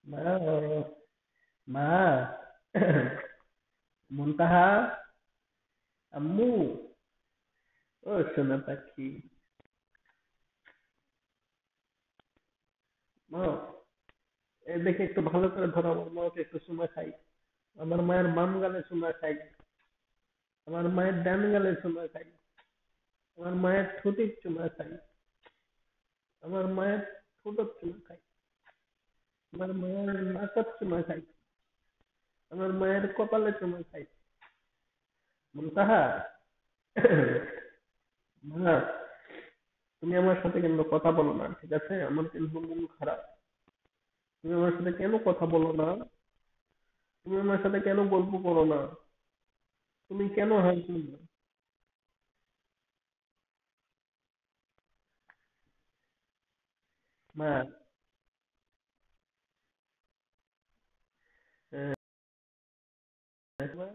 মা মা মুনতাহা আম্মু ও সোনা পাখি মা এই দেখে একটু ভালো করে ধরো আমার মাকে একটু চুমা খাই আমার মায়ের বাম গালে চুমা খাই আমার মায়ের ডান গালে চুমা খাই আমার মায়ের ঠোঁটে চুমা খাই আমার মায়ের ঠোঁটত চুমা খাই আমার মায়ের নাকত চুমা খাই আমার মায়ের কপালে চুমা খাই মুনতাহা মা তুমি আমার সাথে কিন্তু কথা বলো না ঠিক আছে আমার কিন্তু মন খারাপ তুমি আমার সাথে কেন কথা বলো না তুমি আমার সাথে কেন গল্প করো না তুমি কেন হাসো না মা আহ, মা,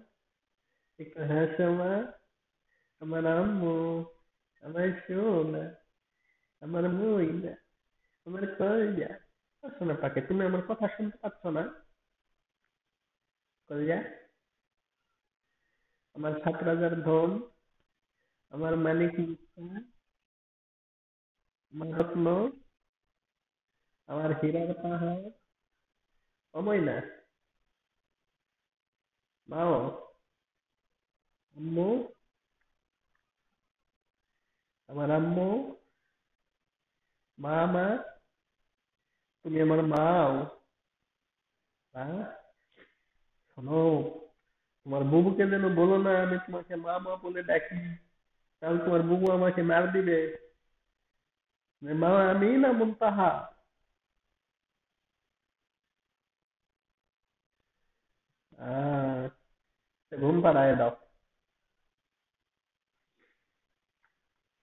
একটু হাসো মা আমার আম্মু আমার সোনা আমার মইনা আমার কলজা শোনা পাকে তুমি আমার কথা শুনতে পাচ্ছ না কলজা আমার সাত রাজার ধন আমার মানিক মুক্তা আমার রত্ন আমার হীরার পাহাড় অময় না মাও আম্মু আমার আম্মু মা তুমি আমার মাও মা শোনো তোমার বুবুকে যেন বলো না আমি তোমাকে মা মা বলে ডাকি তাহলে তোমার বুবু আমাকে মার দিবে মা আমি না মুনতাহা ঘুম পাড়ায় দাও